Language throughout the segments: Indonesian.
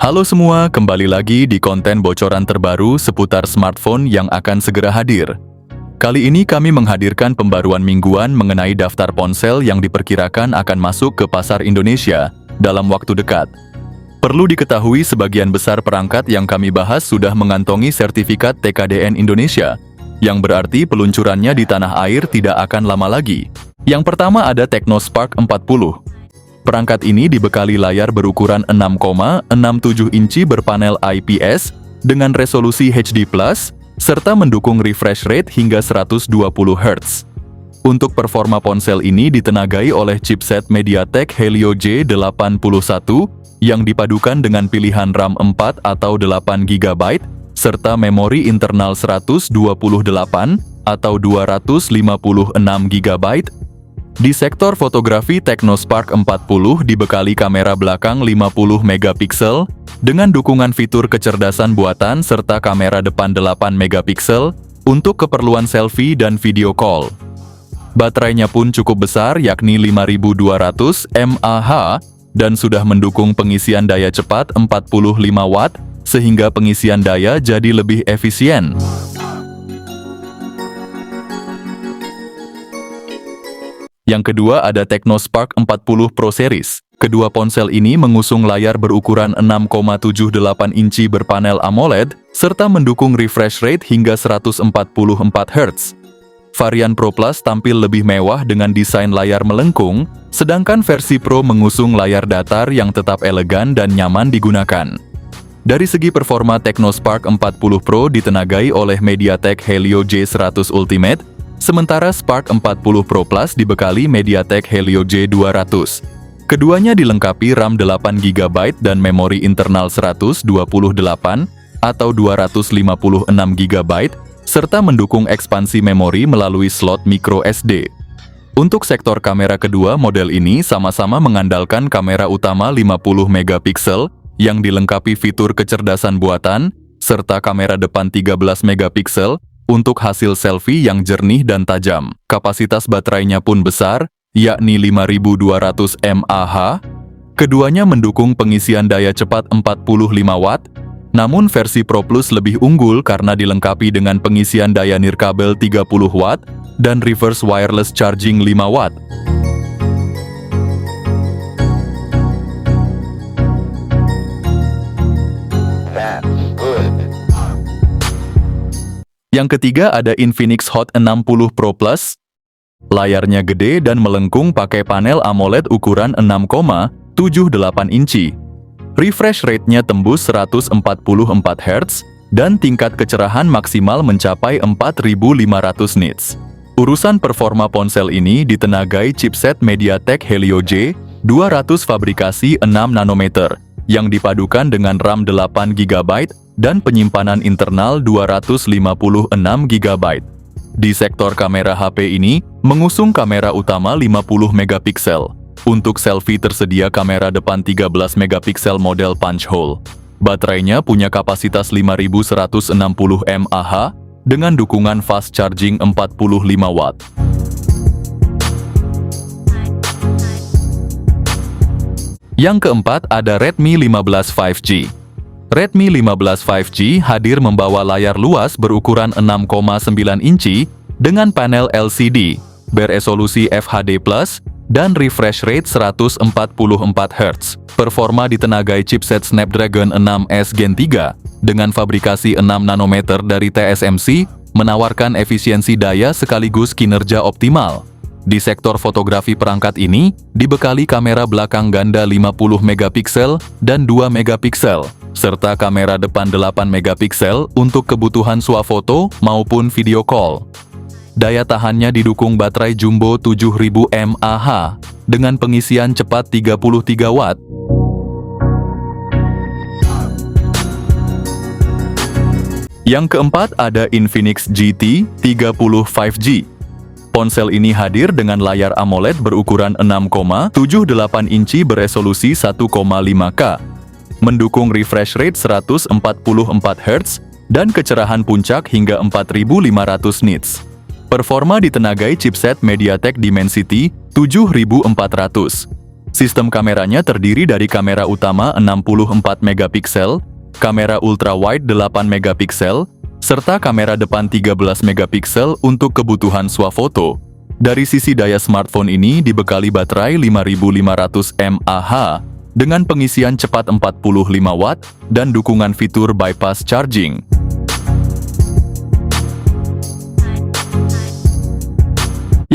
Halo semua, kembali lagi di konten bocoran terbaru seputar smartphone yang akan segera hadir. Kali ini kami menghadirkan pembaruan mingguan mengenai daftar ponsel yang diperkirakan akan masuk ke pasar Indonesia dalam waktu dekat. Perlu diketahui sebagian besar perangkat yang kami bahas sudah mengantongi sertifikat TKDN Indonesia, yang berarti peluncurannya di tanah air tidak akan lama lagi. Yang pertama ada Technospark 40. Perangkat ini dibekali layar berukuran 6,67 inci berpanel IPS dengan resolusi HD+, serta mendukung refresh rate hingga 120 Hz. Untuk performa ponsel ini ditenagai oleh chipset MediaTek Helio G81 yang dipadukan dengan pilihan RAM 4 atau 8 GB, serta memori internal 128 atau 256 GB. Di sektor fotografi, Technospark 40 dibekali kamera belakang 50 megapiksel dengan dukungan fitur kecerdasan buatan serta kamera depan 8 megapiksel untuk keperluan selfie dan video call. Baterainya pun cukup besar, yakni 5200 mAh dan sudah mendukung pengisian daya cepat 45 Watt sehingga pengisian daya jadi lebih efisien. Yang kedua ada Technospark 40 Pro Series. Kedua ponsel ini mengusung layar berukuran 6,78 inci berpanel AMOLED, serta mendukung refresh rate hingga 144 Hz. Varian Pro Plus tampil lebih mewah dengan desain layar melengkung, sedangkan versi Pro mengusung layar datar yang tetap elegan dan nyaman digunakan. Dari segi performa, Technospark 40 Pro ditenagai oleh MediaTek Helio G100 Ultimate, sementara Spark 40 Pro Plus dibekali MediaTek Helio G200. Keduanya dilengkapi RAM 8 GB dan memori internal 128 atau 256 GB, serta mendukung ekspansi memori melalui slot micro SD. Untuk sektor kamera, kedua model ini sama-sama mengandalkan kamera utama 50 megapiksel yang dilengkapi fitur kecerdasan buatan, serta kamera depan 13 megapiksel untuk hasil selfie yang jernih dan tajam. Kapasitas baterainya pun besar, yakni 5200 mAh. Keduanya mendukung pengisian daya cepat 45 Watt, namun versi Pro Plus lebih unggul karena dilengkapi dengan pengisian daya nirkabel 30 Watt dan reverse wireless charging 5 Watt. Yang ketiga ada Infinix Hot 60 Pro Plus. Layarnya gede dan melengkung pakai panel AMOLED ukuran 6,78 inci. Refresh rate-nya tembus 144 Hz dan tingkat kecerahan maksimal mencapai 4500 nits. Urusan performa ponsel ini ditenagai chipset MediaTek Helio G200 fabrikasi 6 nanometer yang dipadukan dengan RAM 8 GB dan penyimpanan internal 256 GB. Di sektor kamera, HP ini mengusung kamera utama 50 megapiksel. Untuk selfie tersedia kamera depan 13 megapiksel model punch hole. Baterainya punya kapasitas 5160 mAh dengan dukungan fast charging 45 Watt. Yang keempat ada Redmi 15 5G. Redmi 15 5G hadir membawa layar luas berukuran 6,9 inci dengan panel LCD, beresolusi FHD+, dan refresh rate 144 Hz. Performa ditenagai chipset Snapdragon 6S Gen 3 dengan fabrikasi 6 nanometer dari TSMC, menawarkan efisiensi daya sekaligus kinerja optimal. Di sektor fotografi, perangkat ini dibekali kamera belakang ganda 50 megapiksel dan 2 megapiksel, serta kamera depan 8 megapiksel untuk kebutuhan swafoto maupun video call. Daya tahannya didukung baterai jumbo 7000 mAh dengan pengisian cepat 33 Watt. Yang keempat ada Infinix GT 30 5G. Ponsel ini hadir dengan layar AMOLED berukuran 6,78 inci beresolusi 1,5K, mendukung refresh rate 144 Hz dan kecerahan puncak hingga 4500 nits. Performa ditenagai chipset MediaTek Dimensity 7400. Sistem kameranya terdiri dari kamera utama 64 megapiksel, kamera ultrawide 8 megapiksel, serta kamera depan 13 megapiksel untuk kebutuhan swafoto. Dari sisi daya smartphone ini dibekali baterai 5500 mAh dengan pengisian cepat 45 Watt dan dukungan fitur bypass charging.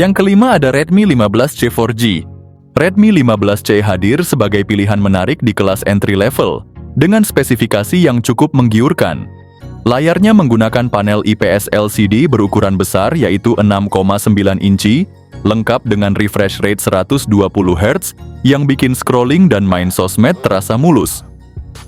Yang kelima ada Redmi 15C 4G. Redmi 15C hadir sebagai pilihan menarik di kelas entry level, dengan spesifikasi yang cukup menggiurkan. Layarnya menggunakan panel IPS LCD berukuran besar yaitu 6,9 inci, lengkap dengan refresh rate 120 Hz, yang bikin scrolling dan main sosmed terasa mulus.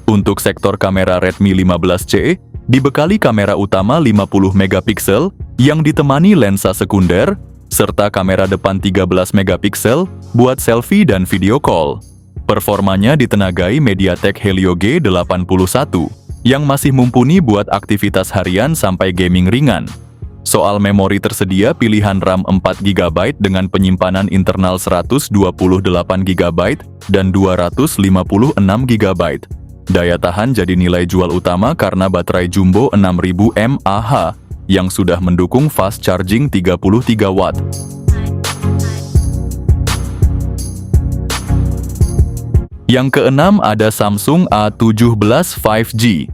Untuk sektor kamera Redmi 15C, dibekali kamera utama 50 megapiksel yang ditemani lensa sekunder, serta kamera depan 13 megapiksel buat selfie dan video call. Performanya ditenagai MediaTek Helio G81, yang masih mumpuni buat aktivitas harian sampai gaming ringan. Soal memori tersedia pilihan RAM 4GB dengan penyimpanan internal 128GB dan 256GB. Daya tahan jadi nilai jual utama karena baterai jumbo 6000 mAh, yang sudah mendukung fast charging 33 Watt. Yang keenam ada Samsung A17 5G.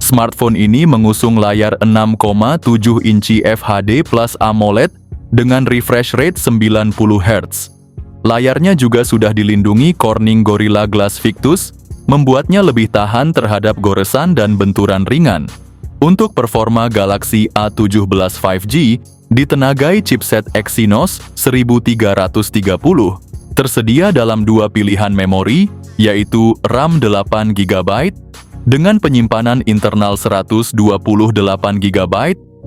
Smartphone ini mengusung layar 6,7 inci FHD Plus AMOLED dengan refresh rate 90 Hz. Layarnya juga sudah dilindungi Corning Gorilla Glass Victus, membuatnya lebih tahan terhadap goresan dan benturan ringan. Untuk performa Galaxy A17 5G ditenagai chipset Exynos 1330, tersedia dalam dua pilihan memori, yaitu RAM 8GB dengan penyimpanan internal 128GB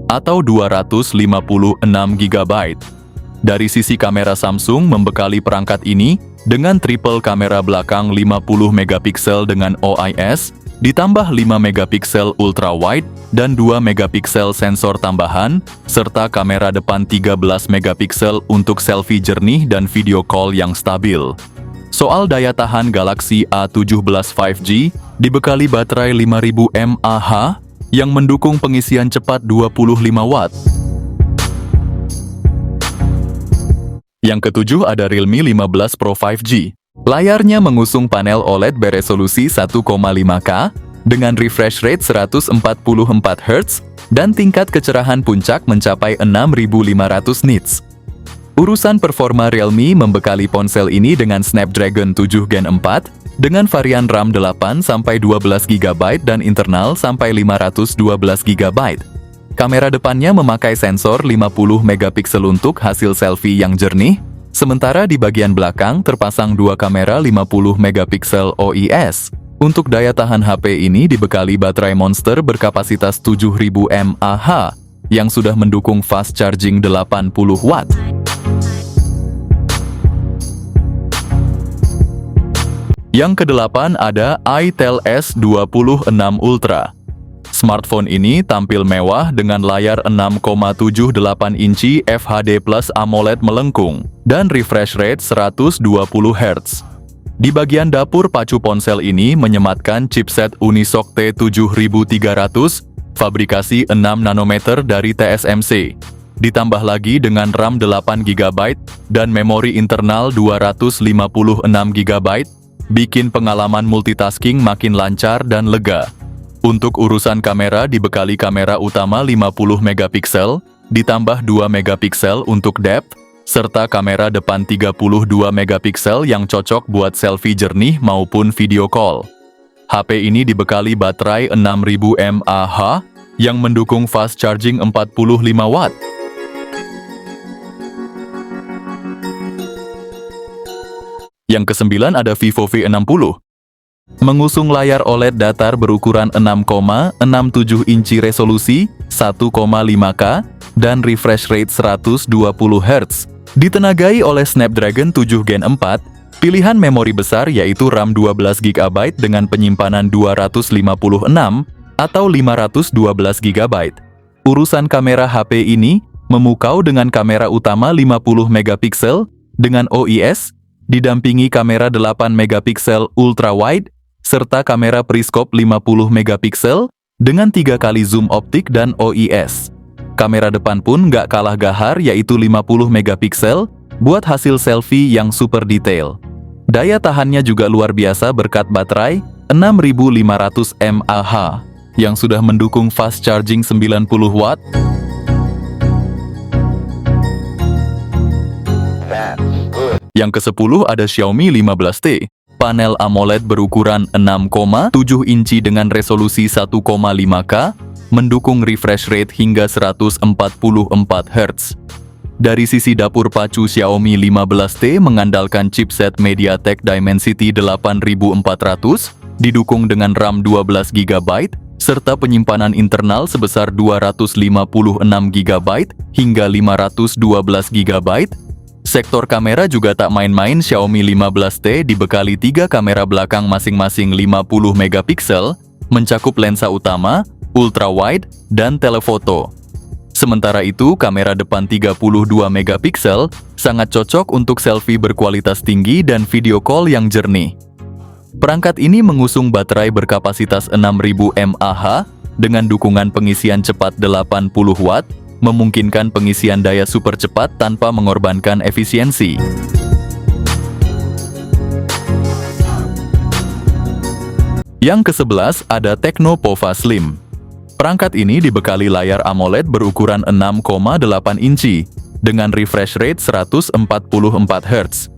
atau 256GB. Dari sisi kamera, Samsung membekali perangkat ini dengan triple kamera belakang 50 megapiksel dengan OIS, ditambah 5 megapiksel ultrawide dan 2 megapiksel sensor tambahan, serta kamera depan 13 megapiksel untuk selfie jernih dan video call yang stabil. Soal daya tahan, Galaxy A17 5G dibekali baterai 5000 mAh yang mendukung pengisian cepat 25 Watt. Yang ketujuh ada Realme 15 Pro 5G. Layarnya mengusung panel OLED beresolusi 1,5K dengan refresh rate 144 Hz dan tingkat kecerahan puncak mencapai 6500 nits. Urusan performa, Realme membekali ponsel ini dengan Snapdragon 7 Gen 4 dengan varian RAM 8-12GB dan internal sampai 512GB. Kamera depannya memakai sensor 50 megapiksel untuk hasil selfie yang jernih, sementara di bagian belakang terpasang dua kamera 50 megapiksel OIS. Untuk daya tahan, HP ini dibekali baterai Monster berkapasitas 7000 mAh yang sudah mendukung fast charging 80 Watt. Yang kedelapan ada Itel S26 Ultra. Smartphone ini tampil mewah dengan layar 6,78 inci FHD Plus AMOLED melengkung dan refresh rate 120 Hz. Di bagian dapur pacu ponsel ini menyematkan chipset Unisoc T7300, fabrikasi 6 nanometer dari TSMC. Ditambah lagi dengan RAM 8GB dan memori internal 256GB, bikin pengalaman multitasking makin lancar dan lega. Untuk urusan kamera dibekali kamera utama 50 megapiksel, ditambah 2 megapiksel untuk depth, serta kamera depan 32 megapiksel yang cocok buat selfie jernih maupun video call. HP ini dibekali baterai 6000 mAh yang mendukung fast charging 45 Watt. Yang kesembilan ada Vivo V60. Mengusung layar OLED datar berukuran 6,67 inci resolusi 1,5K dan refresh rate 120 Hz. Ditenagai oleh Snapdragon 7 Gen 4, pilihan memori besar yaitu RAM 12GB dengan penyimpanan 256 atau 512GB. Urusan kamera, HP ini memukau dengan kamera utama 50 megapiksel dengan OIS, didampingi kamera 8 megapiksel ultra wide, serta kamera periskop 50 megapiksel dengan 3 kali zoom optik dan OIS. Kamera depan pun nggak kalah gahar yaitu 50 megapiksel buat hasil selfie yang super detail. Daya tahannya juga luar biasa berkat baterai 6500 mAh yang sudah mendukung fast charging 90 watt. Yang ke-10 ada Xiaomi 15T. Panel AMOLED berukuran 6,7 inci dengan resolusi 1,5K, mendukung refresh rate hingga 144 Hz. Dari sisi dapur pacu, Xiaomi 15T mengandalkan chipset MediaTek Dimensity 8400, didukung dengan RAM 12 GB, serta penyimpanan internal sebesar 256 GB hingga 512 GB. Sektor kamera juga tak main-main, Xiaomi 15T dibekali 3 kamera belakang masing-masing 50 megapiksel, mencakup lensa utama, ultra wide, dan telefoto. Sementara itu, kamera depan 32 megapiksel sangat cocok untuk selfie berkualitas tinggi dan video call yang jernih. Perangkat ini mengusung baterai berkapasitas 6000 mAh dengan dukungan pengisian cepat 80 watt, memungkinkan pengisian daya super cepat tanpa mengorbankan efisiensi. Yang ke-11 ada Tecno Pova Slim. Perangkat ini dibekali layar AMOLED berukuran 6,8 inci dengan refresh rate 144 Hz.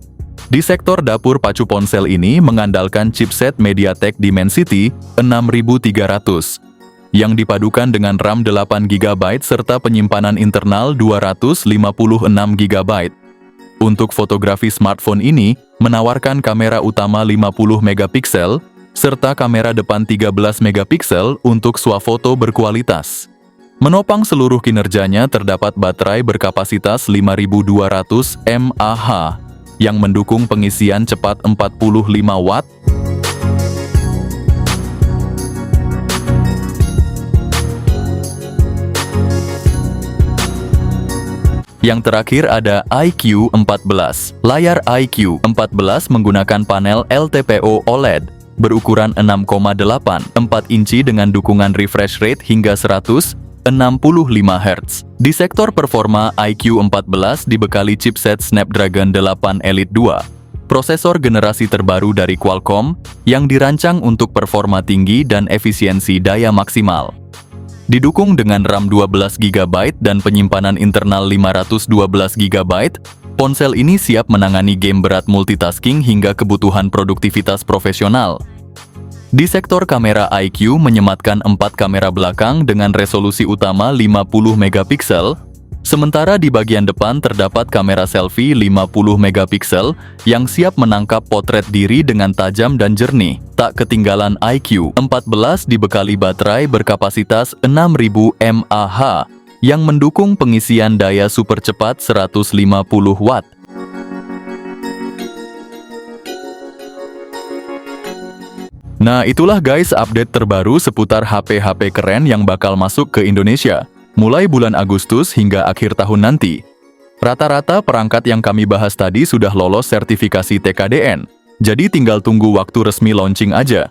Di sektor dapur pacu ponsel ini mengandalkan chipset MediaTek Dimensity 6300 yang dipadukan dengan RAM 8 GB serta penyimpanan internal 256 GB. Untuk fotografi, smartphone ini menawarkan kamera utama 50 megapiksel serta kamera depan 13 megapiksel untuk swafoto berkualitas. Menopang seluruh kinerjanya terdapat baterai berkapasitas 5200 mAh yang mendukung pengisian cepat 45 watt. Yang terakhir ada iQ14. Layar iQ14 menggunakan panel LTPO OLED berukuran 6,84 inci dengan dukungan refresh rate hingga 165 Hz. Di sektor performa, iQ14 dibekali chipset Snapdragon 8 Elite 2, prosesor generasi terbaru dari Qualcomm yang dirancang untuk performa tinggi dan efisiensi daya maksimal. Didukung dengan RAM 12 GB dan penyimpanan internal 512 GB, ponsel ini siap menangani game berat, multitasking hingga kebutuhan produktivitas profesional. Di sektor kamera, iQ menyematkan 4 kamera belakang dengan resolusi utama 50 megapiksel, sementara di bagian depan terdapat kamera selfie 50 megapiksel yang siap menangkap potret diri dengan tajam dan jernih. Tak ketinggalan, iQ14 dibekali baterai berkapasitas 6000 mAh yang mendukung pengisian daya super cepat 150 watt. Nah, itulah guys update terbaru seputar HP-HP keren yang bakal masuk ke Indonesia mulai bulan Agustus hingga akhir tahun nanti. Rata-rata perangkat yang kami bahas tadi sudah lolos sertifikasi TKDN, jadi tinggal tunggu waktu resmi launching aja.